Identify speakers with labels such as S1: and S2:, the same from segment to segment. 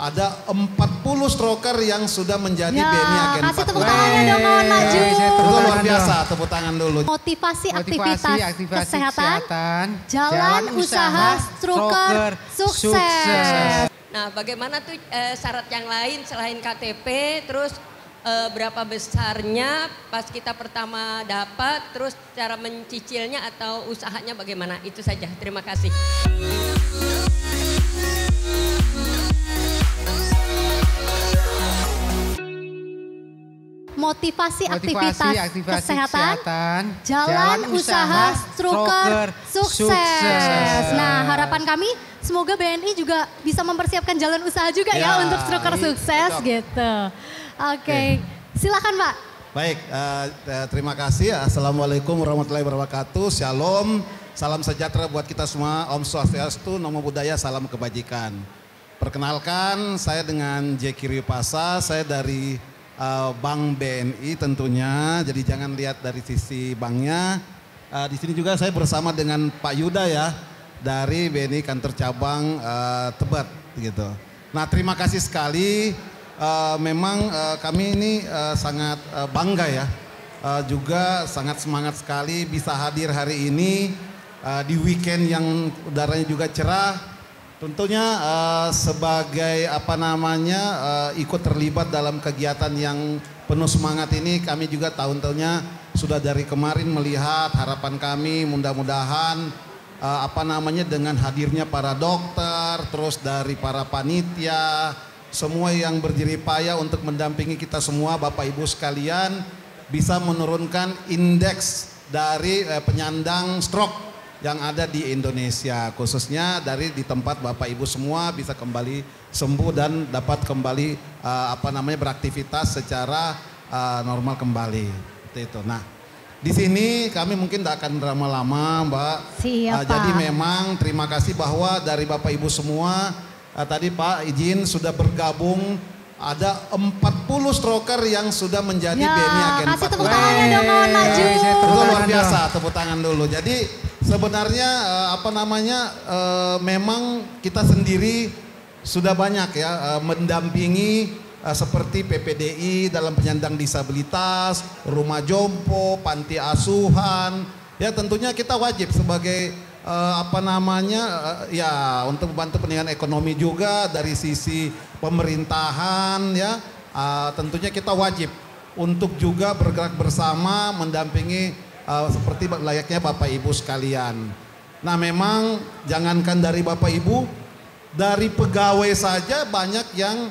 S1: ada 40 stroker yang sudah menjadi BNI Agen 40.
S2: Kasih tepuk tangannya dong kawan maju.
S1: Itu luar biasa, tepuk tangan dulu.
S2: Motivasi aktivitas kesehatan, jalan usaha stroker sukses.
S3: Nah, bagaimana tuh syarat yang lain selain KTP, terus berapa besarnya pas kita pertama dapat, terus cara mencicilnya atau usahanya bagaimana? Itu saja, terima kasih.
S2: Motivasi aktivitas kesehatan, jalan usaha stroker sukses. Nah, harapan kami semoga BNI juga bisa mempersiapkan jalan usaha juga ya untuk stroker sukses gitu. Oke. Silakan Pak.
S1: Baik, terima kasih. Assalamualaikum warahmatullahi wabarakatuh. Shalom, salam sejahtera buat kita semua. Om Swastiastu, Namo Buddhaya, salam kebajikan. Perkenalkan, saya dengan Jeki Ryupasa, saya dari Bank BNI tentunya, jadi jangan lihat dari sisi banknya. Di sini juga saya bersama dengan Pak Yuda ya, dari BNI kantor cabang Tebet gitu. Nah, terima kasih sekali. Memang kami ini sangat bangga ya, juga sangat semangat sekali bisa hadir hari ini di weekend yang udaranya juga cerah. Tentunya sebagai ikut terlibat dalam kegiatan yang penuh semangat ini, kami juga tahun-tahunnya sudah dari kemarin melihat harapan kami mudah-mudahan dengan hadirnya para dokter, terus dari para panitia, semua yang berjerih payah untuk mendampingi kita semua Bapak Ibu sekalian bisa menurunkan indeks dari penyandang stroke yang ada di Indonesia, khususnya di tempat Bapak Ibu semua bisa kembali sembuh dan dapat kembali beraktivitas secara normal kembali. Itu. Nah, di sini kami mungkin tidak akan lama-lama, Mbak.
S2: Siap,
S1: Jadi memang terima kasih bahwa dari Bapak Ibu semua tadi Pak izin sudah bergabung. Ada 40 stroker yang sudah menjadi BNI Agen 40.
S2: Kasih tepuk tangannya dong kawan maju.
S1: Itu luar biasa, tepuk tangan dulu. Jadi sebenarnya memang kita sendiri sudah banyak ya mendampingi seperti PPDI dalam penyandang disabilitas, rumah jompo, panti asuhan. Ya tentunya kita wajib sebagai untuk membantu peningkatan ekonomi juga dari sisi pemerintahan ya. Tentunya kita wajib untuk juga bergerak bersama mendampingi seperti layaknya Bapak Ibu sekalian. Nah, memang jangankan dari Bapak Ibu, dari pegawai saja banyak yang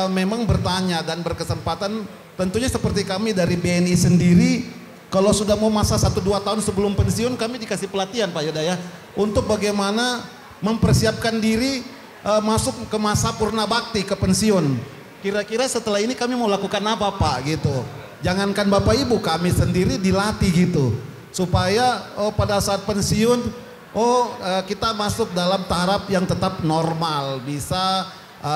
S1: memang bertanya dan berkesempatan. Tentunya seperti kami dari BNI sendiri, kalau sudah mau masa 1-2 tahun sebelum pensiun, kami dikasih pelatihan Pak Yuda ya, untuk bagaimana mempersiapkan diri masuk ke masa purna bakti ke pensiun. Kira-kira setelah ini kami mau lakukan apa Pak gitu. Jangankan Bapak Ibu, kami sendiri dilatih gitu. Supaya pada saat pensiun, kita masuk dalam tahap yang tetap normal. Bisa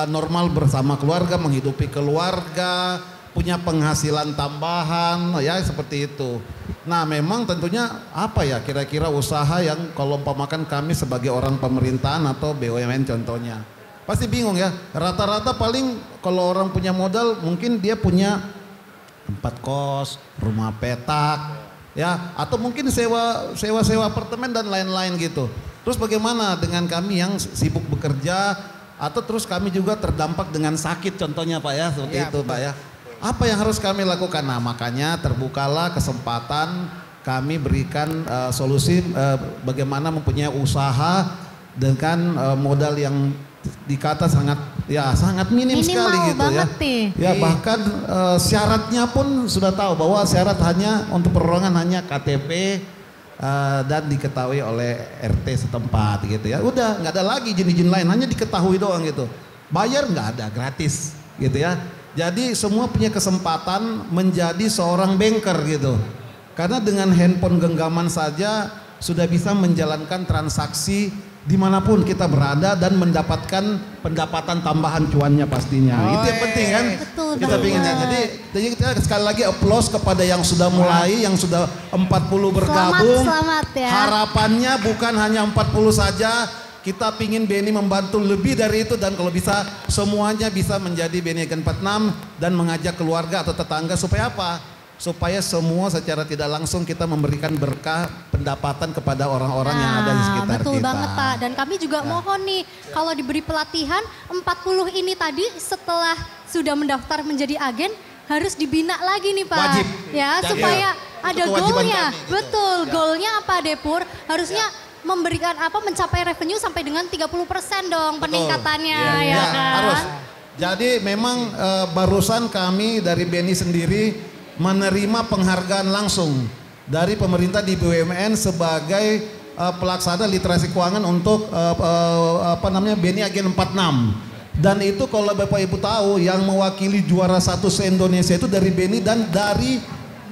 S1: normal bersama keluarga, menghidupi keluarga, punya penghasilan tambahan ya seperti itu. Nah, memang tentunya kira-kira usaha yang kalau umpamakan kami sebagai orang pemerintahan atau BUMN contohnya. Pasti bingung ya, rata-rata paling kalau orang punya modal mungkin dia punya tempat kos, rumah petak ya, atau mungkin sewa apartemen dan lain-lain gitu. Terus bagaimana dengan kami yang sibuk bekerja atau terus kami juga terdampak dengan sakit contohnya Pak ya, seperti itu Pak ya. Apa yang harus kami lakukan? Nah, makanya terbukalah kesempatan kami berikan solusi bagaimana mempunyai usaha dengan modal yang dikata sangat minim sekali gitu ya. Ya bahkan syaratnya pun sudah tahu bahwa syarat hanya untuk perorangan hanya KTP dan diketahui oleh RT setempat gitu ya. Udah nggak ada lagi izin-izin lain, hanya diketahui doang gitu. Bayar nggak ada, gratis gitu ya. Jadi semua punya kesempatan menjadi seorang banker gitu. Karena dengan handphone genggaman saja sudah bisa menjalankan transaksi dimanapun kita berada dan mendapatkan pendapatan tambahan cuannya pastinya. Itu yang penting kan?
S2: Betul,
S1: kita pinginnya. Jadi kita sekali lagi applause kepada yang sudah mulai, yang sudah 40 bergabung.
S2: Selamat ya.
S1: Harapannya bukan hanya 40 saja, kita pingin BNI membantu lebih dari itu dan kalau bisa semuanya bisa menjadi BNI Agen 46 dan mengajak keluarga atau tetangga supaya apa? Supaya semua secara tidak langsung kita memberikan berkah pendapatan kepada orang-orang yang ada di sekitar
S2: betul
S1: kita.
S2: Banget Pak, dan kami juga mohon nih kalau diberi pelatihan 40 ini tadi setelah sudah mendaftar menjadi agen harus dibina lagi nih Pak.
S1: Wajib.
S2: Ya,
S1: Jadi,
S2: supaya ada goalnya.
S1: gitu.
S2: Betul, goalnya apa Depur? Harusnya memberikan mencapai revenue sampai dengan 30% dong peningkatannya ya kan.
S1: Harus. Jadi memang barusan kami dari BNI sendiri menerima penghargaan langsung dari pemerintah di BUMN sebagai pelaksana literasi keuangan untuk BNI Agen 46. Dan itu kalau Bapak Ibu tahu yang mewakili juara 1 se-Indonesia itu dari BNI dan dari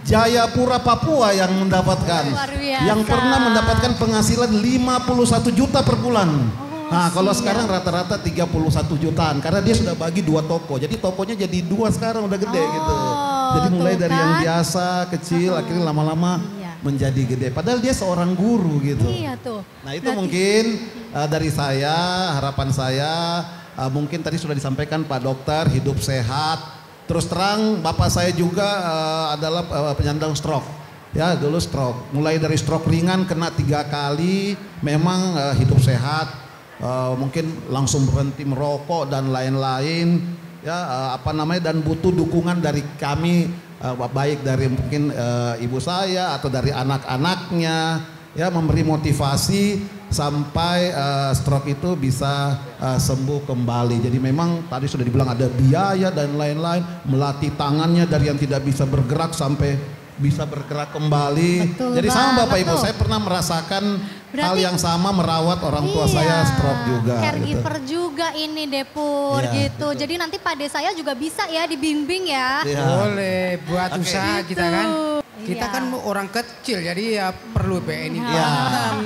S1: Jayapura Papua yang mendapatkan, yang pernah mendapatkan penghasilan 51 juta per bulan. Nah kalau sekarang rata-rata 31 jutaan karena dia sudah bagi 2 toko, jadi tokonya jadi 2 sekarang udah gede gitu. Jadi mulai dari yang biasa kecil akhirnya lama-lama menjadi gede. Padahal dia seorang guru gitu.
S2: Iya tuh.
S1: Nah itu mungkin dari saya, harapan saya mungkin tadi sudah disampaikan Pak Dokter, hidup sehat. Terus terang bapak saya juga adalah penyandang stroke. Ya dulu stroke. Mulai dari stroke ringan kena 3 kali. Memang hidup sehat. Mungkin langsung berhenti merokok dan lain-lain. Ya dan butuh dukungan dari kami. Baik dari mungkin ibu saya atau dari anak-anaknya. Ya memberi motivasi sampai stroke itu bisa sembuh kembali. Jadi memang tadi sudah dibilang ada biaya dan lain-lain, melatih tangannya dari yang tidak bisa bergerak sampai bisa bergerak kembali.
S2: Betul,
S1: jadi sama Bapak Ibu, saya pernah merasakan hal yang sama merawat orang tua saya stroke juga.
S2: Caregiver juga ini Depur gitu. Jadi nanti Pak De saya juga bisa ya dibimbing ya.
S4: Boleh buat usaha kita kan. Kita kan orang kecil jadi ya perlu BNI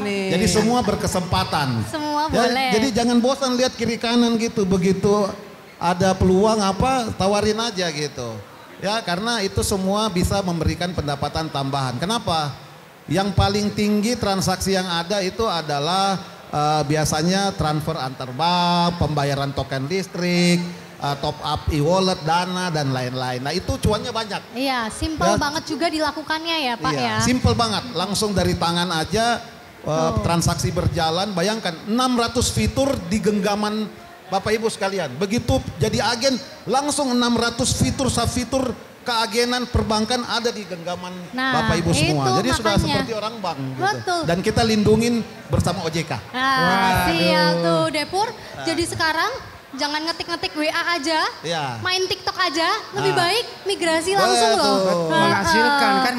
S4: nih.
S1: Jadi semua berkesempatan.
S2: Semua boleh.
S1: Jadi jangan bosan lihat kiri kanan gitu. Begitu ada peluang tawarin aja gitu. Ya karena itu semua bisa memberikan pendapatan tambahan. Kenapa? Yang paling tinggi transaksi yang ada itu adalah biasanya transfer antar bank, pembayaran token listrik, top up e-wallet, dana dan lain-lain. Nah itu cuannya banyak.
S2: Iya, simple banget juga dilakukannya ya Pak ya.
S1: Simple banget, langsung dari tangan aja transaksi berjalan. Bayangkan 600 fitur di genggaman Bapak Ibu sekalian. Begitu jadi agen langsung 600 fitur keagenan perbankan ada di genggaman Bapak Ibu semua. Jadi sudah seperti orang bank gitu. Dan kita lindungin bersama OJK.
S2: Siap tuh Depur. Jadi sekarang jangan ngetik-ngetik WA aja, main TikTok aja, lebih baik migrasi langsung loh.
S4: Menghasilkan.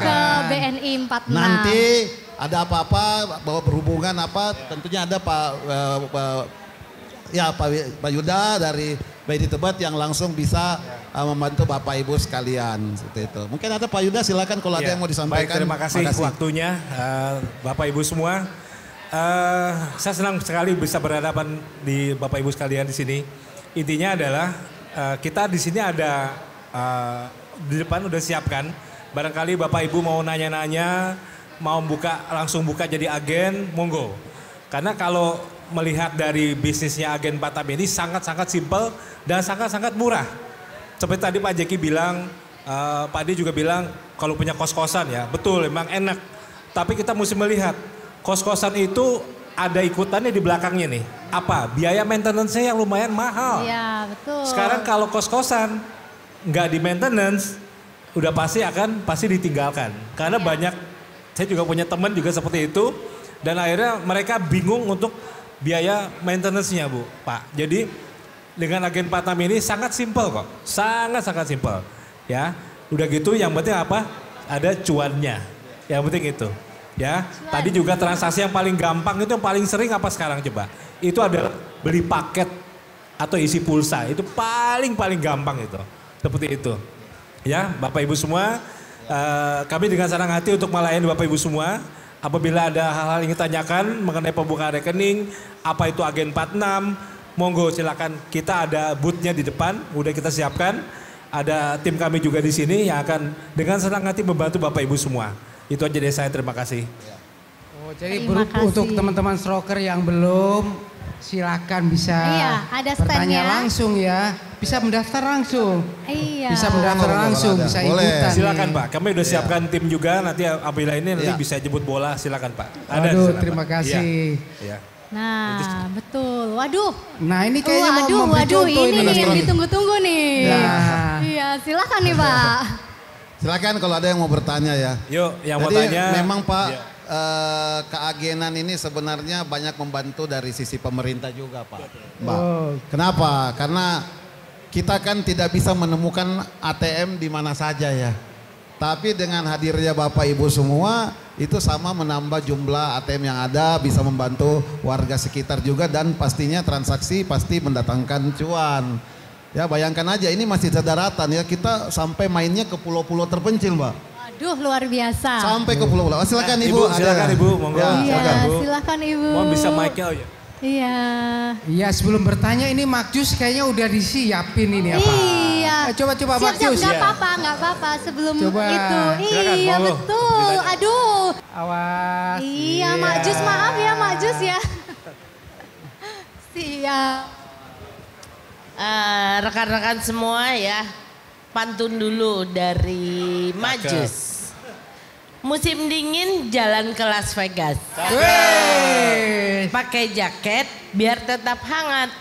S2: Ke BNI 46.
S1: Nanti ada apa-apa, bahwa berhubungan tentunya ada Pak Yuda dari BNI Tebet yang langsung bisa membantu Bapak Ibu sekalian. Seperti itu. Mungkin ada Pak Yuda, silakan kalau ada yang mau disampaikan.
S5: Baik, terima kasih waktunya Bapak Ibu semua. Saya senang sekali bisa berhadapan di Bapak Ibu sekalian di sini. Intinya adalah kita di sini ada di depan udah siapkan. Barangkali Bapak Ibu mau nanya-nanya, mau langsung buka jadi agen, monggo. Karena kalau melihat dari bisnisnya Agen 46 ini sangat-sangat simpel dan sangat-sangat murah. Seperti tadi Pak Jeki bilang, Pak Adi juga bilang kalau punya kos-kosan ya, betul memang enak. Tapi kita mesti melihat kos-kosan itu ada ikutannya di belakangnya nih. Apa? Biaya maintenance-nya yang lumayan mahal.
S2: Iya, betul.
S5: Sekarang kalau kos-kosan nggak di maintenance, udah pasti ditinggalkan. Karena banyak, saya juga punya teman juga seperti itu. Dan akhirnya mereka bingung untuk biaya maintenance-nya Bu, Pak. Jadi dengan Agen 46 ini sangat simpel kok. Sangat-sangat simpel. Ya, udah gitu yang penting apa? Ada cuannya. Yang penting itu. Ya, tadi juga transaksi yang paling gampang itu yang paling sering apa sekarang coba? Itu adalah beli paket atau isi pulsa. Itu paling gampang itu. Seperti itu. Ya, Bapak Ibu semua, kami dengan senang hati untuk melayani Bapak Ibu semua. Apabila ada hal-hal yang ditanyakan mengenai pembukaan rekening, apa itu Agen 46, monggo silakan. Kita ada booth-nya di depan, udah kita siapkan. Ada tim kami juga di sini yang akan dengan senang hati membantu Bapak Ibu semua. Itu aja dari saya, terima kasih.
S4: Oh, jadi untuk teman-teman stroker yang belum, silakan bisa
S2: ada
S4: bertanya langsung ya. Bisa mendaftar langsung.
S2: Iya.
S4: Bisa mendaftar langsung, bisa ikutan.
S5: Silakan Pak, kami udah siapkan tim juga. Nanti apabila ini nanti bisa jemput bola, silakan Pak.
S4: Aduh, terima kasih.
S5: Iya.
S2: Nah, betul. Waduh.
S4: Nah, ini kayaknya mau memberi contoh
S2: ini nih yang ditunggu-tunggu nih. Iya, silakan nih Pak.
S1: Silakan kalau ada yang mau bertanya ya.
S5: Yuk, yang mau tanya.
S1: Memang Pak, keagenan ini sebenarnya banyak membantu dari sisi pemerintah juga Pak. Mbak. Kenapa? Karena kita kan tidak bisa menemukan ATM di mana saja ya. Tapi dengan hadirnya Bapak Ibu semua, itu sama menambah jumlah ATM yang ada, bisa membantu warga sekitar juga dan pastinya transaksi pasti mendatangkan cuan. Ya bayangkan aja ini masih daratan ya, kita sampai mainnya ke pulau-pulau terpencil Mbak.
S2: Aduh luar biasa.
S1: Sampai ke pulau-pulau. Silakan Ibu.
S5: Silakan Ibu, monggo.
S2: Silakan Ibu.
S5: Mau bisa mic-nya ya.
S2: Iya.
S4: Iya sebelum bertanya ini Makjus kayaknya udah disiapin ini apa?
S2: Iya.
S4: Coba-coba
S2: Siap-siap
S4: Makjus.
S2: nggak apa-apa sebelum
S4: coba.
S2: itu.
S5: Silakan,
S2: Iya betul. Aduh.
S4: Awas.
S2: Iya Makjus maaf ya Makjus ya. Siap.
S6: Rekan-rekan semua ya, pantun dulu dari Makjus. Musim dingin jalan ke Las Vegas. Pakai jaket biar tetap hangat.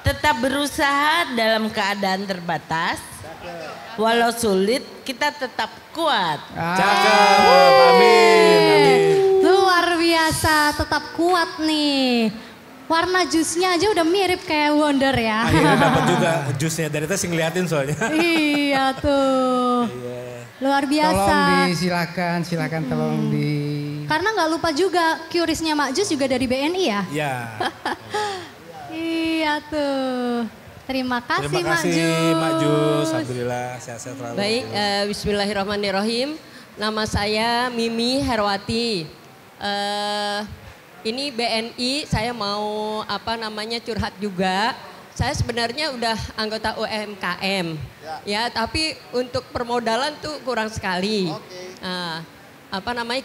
S6: Tetap berusaha dalam keadaan terbatas. Walau sulit kita tetap kuat.
S5: Cakep, amin.
S2: Luar biasa, tetap kuat nih. Warna jusnya aja udah mirip kayak Wonder ya.
S5: Akhirnya dapat juga jusnya dari tadi ngeliatin soalnya.
S2: Iya tuh. Luar biasa.
S4: Tolong silakan tolong di.
S2: Karena nggak lupa juga QRIS-nya Mak Jus juga dari BNI ya.
S5: Iya.
S2: Iya tuh. Terima kasih Mak Jus.
S5: Terima kasih Mak Jus. Alhamdulillah sehat-sehat selalu.
S3: Baik, bismillahirrahmanirrahim. Nama saya Mimi Herwati. Ini BNI, saya mau curhat juga. Saya sebenarnya udah anggota UMKM, ya tapi untuk permodalan tuh kurang sekali.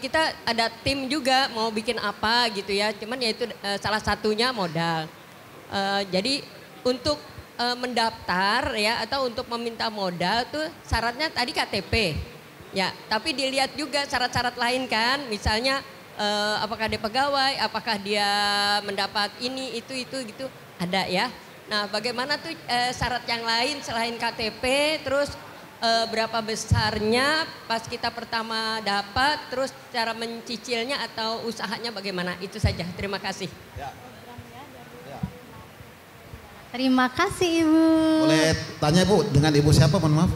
S3: Kita ada tim juga mau bikin apa gitu ya, cuman ya itu salah satunya modal. Jadi untuk mendaftar ya atau untuk meminta modal tuh syaratnya tadi KTP, ya tapi dilihat juga syarat-syarat lain kan, misalnya apakah dia pegawai, apakah dia mendapat ini itu gitu ada ya. Nah bagaimana tuh syarat yang lain selain KTP, terus berapa besarnya pas kita pertama dapat, terus cara mencicilnya atau usahanya bagaimana, itu saja. Terima kasih.
S2: Terima kasih Ibu.
S1: Boleh tanya Bu, dengan Ibu siapa mohon maaf?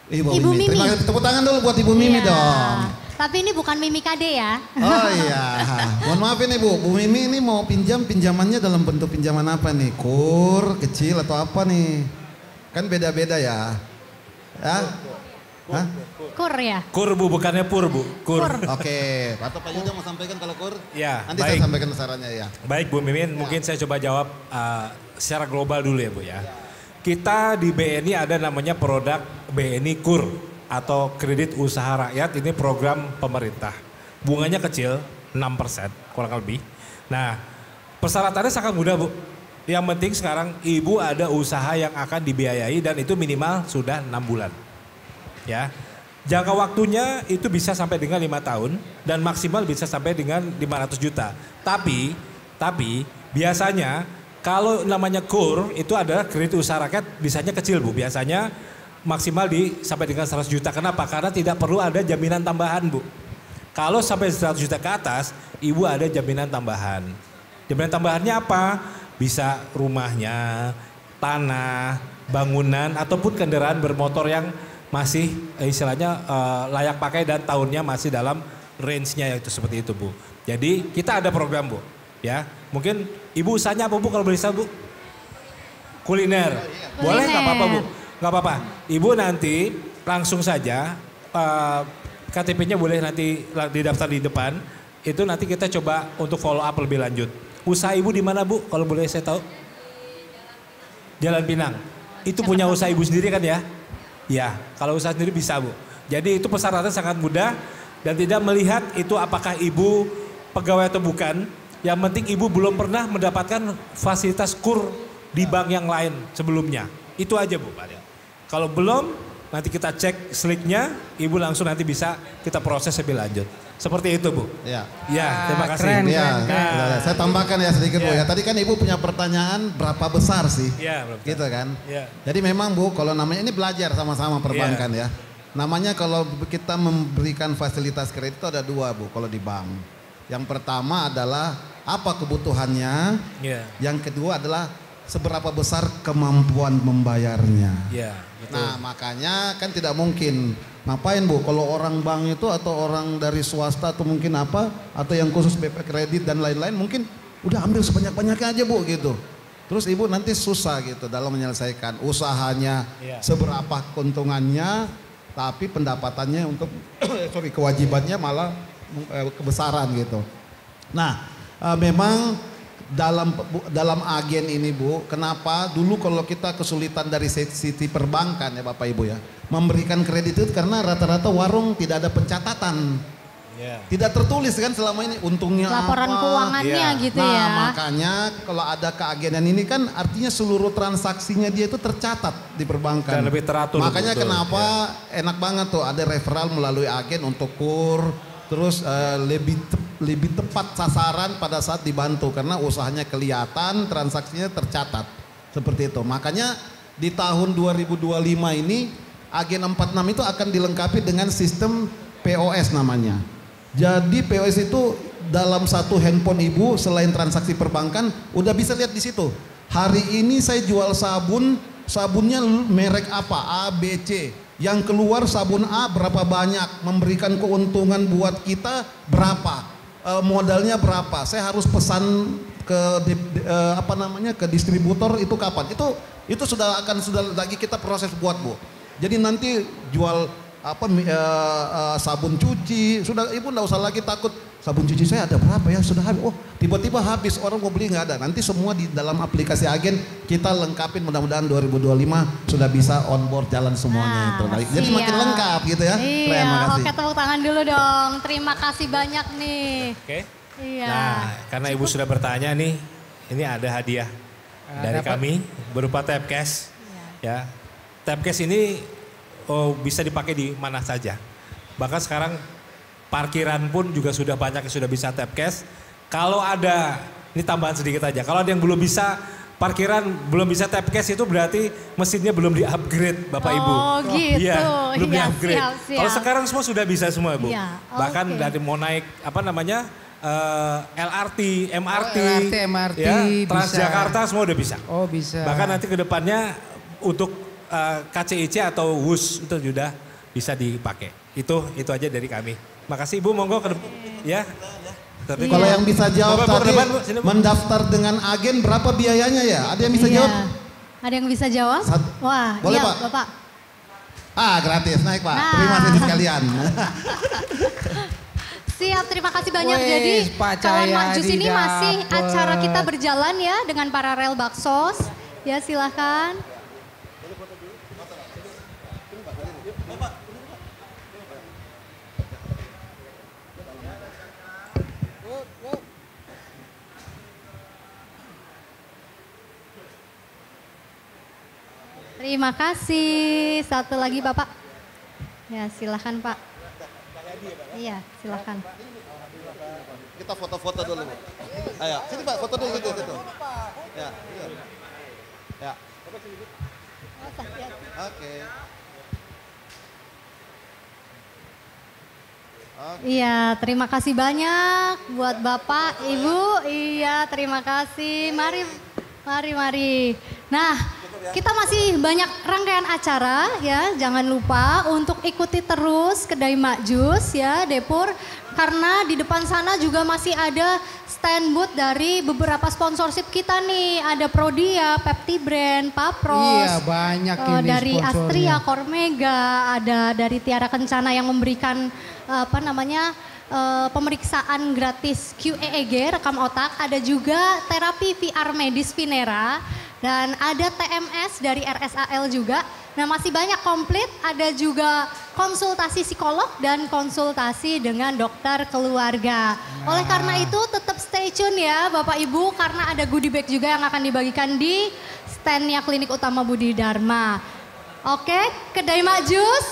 S2: Ibu Mimi.
S1: Terima kasih, tepuk tangan dulu buat Ibu Mimi dong.
S2: Tapi ini bukan Mimi Kade ya.
S1: Oh iya, mohon maaf ini Bu Mimi ini mau pinjamannya dalam bentuk pinjaman apa nih? Kur, kecil atau apa nih? Kan beda-beda ya.
S2: Kur ya?
S5: Kur Bu, bukannya pur Bu. Kur.
S1: Oke, atau Pak Yuda mau sampaikan kalau kur?
S5: Ya,
S1: nanti saya sampaikan sarannya ya.
S5: Baik Bu Mimin, mungkin saya coba jawab secara global dulu ya Bu ya. Kita di BNI ada namanya produk BNI Kur atau kredit usaha rakyat, ini program pemerintah. Bunganya kecil, 6% kurang lebih. Nah, persyaratannya sangat mudah Bu. Yang penting sekarang Ibu ada usaha yang akan dibiayai dan itu minimal sudah 6 bulan. Ya. Jangka waktunya itu bisa sampai dengan 5 tahun dan maksimal bisa sampai dengan 500 juta. Tapi biasanya kalau namanya KUR itu adalah kredit usaha rakyat, bisanya kecil Bu. Biasanya maksimal sampai dengan 100 juta. Kenapa? Karena tidak perlu ada jaminan tambahan Bu. Kalau sampai 100 juta ke atas, Ibu ada jaminan tambahan. Jaminan tambahannya apa? Bisa rumahnya, tanah, bangunan, ataupun kendaraan bermotor yang masih istilahnya layak pakai dan tahunnya masih dalam range-nya itu seperti itu Bu. Jadi kita ada program Bu. Ya, mungkin Ibu usahanya apa Bu kalau boleh tahu Bu? Kuliner. Boleh nggak apa-apa Bu? Nggak apa-apa, Ibu nanti langsung saja KTP-nya boleh nanti didaftar di depan. Itu nanti kita coba untuk follow up lebih lanjut. Usaha Ibu di mana Bu? Kalau boleh saya tahu? Jalan Pinang. Itu punya usaha Ibu sendiri kan ya? Ya, kalau usaha sendiri bisa Bu. Jadi itu persyaratan sangat mudah. dan tidak melihat itu apakah ibu pegawai atau bukan. Yang penting ibu belum pernah mendapatkan fasilitas kur di bank yang lain sebelumnya. Itu aja Bu. Kalau belum, nanti kita cek sliknya, ibu langsung nanti bisa kita proses lebih lanjut. Seperti itu Bu.
S1: Ya,
S5: Terima kasih.
S4: Keren,
S1: ya,
S4: keren.
S1: saya tambahkan ya sedikit Bu ya. Tadi kan ibu punya pertanyaan berapa besar sih?
S5: Iya,
S1: gitu kan.
S5: Ya.
S1: Jadi memang Bu, kalau namanya ini belajar sama-sama perbankan ya. Namanya kalau kita memberikan fasilitas kredit itu ada dua Bu kalau di bank. Yang pertama adalah apa kebutuhannya. Yang kedua adalah seberapa besar kemampuan membayarnya.
S5: Betul.
S1: Nah makanya kan tidak mungkin. Ngapain Bu kalau orang bank itu atau orang dari swasta atau mungkin apa. Atau yang khusus BP kredit dan lain-lain mungkin udah ambil sebanyak-banyaknya aja Bu gitu. Terus ibu nanti susah gitu dalam menyelesaikan usahanya. Seberapa keuntungannya. Tapi pendapatannya untuk kewajibannya malah kebesaran gitu. Nah memang dalam agen ini Bu, kenapa dulu kalau kita kesulitan dari sisi perbankan ya Bapak Ibu ya, memberikan kredit itu karena rata-rata warung tidak ada pencatatan, tidak tertulis kan selama ini untungnya
S2: laporan
S1: apa.
S2: keuangannya gitu ya.
S1: Makanya kalau ada keagenan ini kan artinya seluruh transaksinya dia itu tercatat di perbankan.
S5: Dan lebih teratur.
S1: Makanya kenapa enak banget tuh ada referral melalui agen untuk kur. Terus lebih tepat sasaran pada saat dibantu karena usahanya kelihatan, transaksinya tercatat. Seperti itu. Makanya di tahun 2025 ini agen 46 itu akan dilengkapi dengan sistem POS namanya. Jadi POS itu dalam satu handphone ibu selain transaksi perbankan udah bisa lihat di situ. Hari ini saya jual sabunnya merek apa? A, B, C. Yang keluar sabun A berapa banyak, memberikan keuntungan buat kita berapa, modalnya berapa. Saya harus pesan ke ke distributor itu kapan? Itu sudah lagi kita proses buat Bu. Jadi nanti jual sabun cuci, sudah ibu nggak usah lagi takut sabun cuci saya ada berapa ya sudah habis. Oh tiba-tiba habis orang mau beli nggak ada. Nanti semua di dalam aplikasi agen kita lengkapin mudah-mudahan 2025 sudah bisa on board jalan semuanya itu. Jadi makin lengkap gitu ya.
S2: Iya, oke tepuk tangan dulu dong. Terima kasih banyak nih.
S5: Oke.
S2: Iya.
S5: Nah karena ibu sudah bertanya nih, ini ada hadiah dari kami berupa tap cash. Ya, tap cash ini bisa dipakai di mana saja. Bahkan sekarang parkiran pun juga sudah banyak yang sudah bisa tap cash. Kalau ada, ini tambahan sedikit aja. Kalau ada yang belum bisa parkiran, belum bisa tap cash itu berarti mesinnya belum di-upgrade Bapak Ibu.
S2: Oh gitu.
S5: Iya, belum di-upgrade.
S2: Siap.
S5: Kalau sekarang semua sudah bisa semua Bu.
S2: Ya,
S5: Bahkan dari mau naik LRT, MRT,
S4: MRT,
S5: Transjakarta semua udah bisa.
S4: Oh bisa.
S5: Bahkan nanti ke depannya untuk KCIC atau WUS itu sudah bisa dipakai. Itu aja dari kami. Makasih Ibu, monggo ke ya.
S1: Tapi kalau yang bisa jawab tadi mendaftar dengan agen berapa biayanya ya? Ada yang bisa jawab?
S2: Ada yang bisa jawab? Wah,
S1: boleh
S2: iya,
S1: Pak?
S2: Bapak.
S1: Gratis naik Pak. Terima kasih sekalian.
S2: Siap, terima kasih banyak. Jadi kawan Makjus ini masih acara kita berjalan ya dengan paralel Baksos. Ya silahkan. Terima kasih. Satu lagi Bapak. Ya silahkan Pak. Iya silahkan.
S1: Kita foto-foto dulu. Ayo sini Pak foto dulu gitu. Ya. Ya. Oke.
S2: Iya terima kasih banyak buat Bapak, Ibu. Iya terima kasih. Mari. Nah. Kita masih banyak rangkaian acara ya, jangan lupa untuk ikuti terus Kedai Makjus ya Depur. Karena di depan sana juga masih ada stand booth dari beberapa sponsorship kita nih. Ada Prodia, Pepti Brand, Papros.
S4: Iya banyak ini
S2: dari
S4: sponsornya.
S2: Astria, Cormega, ada dari Tiara Kencana yang memberikan pemeriksaan gratis QEEG, rekam otak. Ada juga terapi VR medis Vinera. Dan ada TMS dari RSAL juga Nah masih banyak komplit, ada juga konsultasi psikolog dan konsultasi dengan dokter keluarga. Oleh karena itu tetap stay tune ya Bapak Ibu karena ada goodie bag juga yang akan dibagikan di standnya Klinik Utama Budi Dharma. Oke, Kedai Mak Jus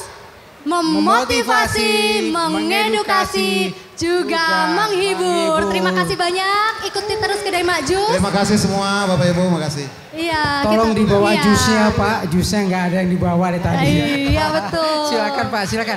S2: memotivasi, mengedukasi, juga menghibur. Terima kasih banyak, ikuti terus Kedai Mak Jus.
S1: Terima kasih semua Bapak Ibu, makasih.
S2: Iya.
S4: Tolong dibawa jusnya Pak, jusnya nggak ada yang dibawa dari tadi.
S2: Iya betul.
S4: Silakan Pak, silakan.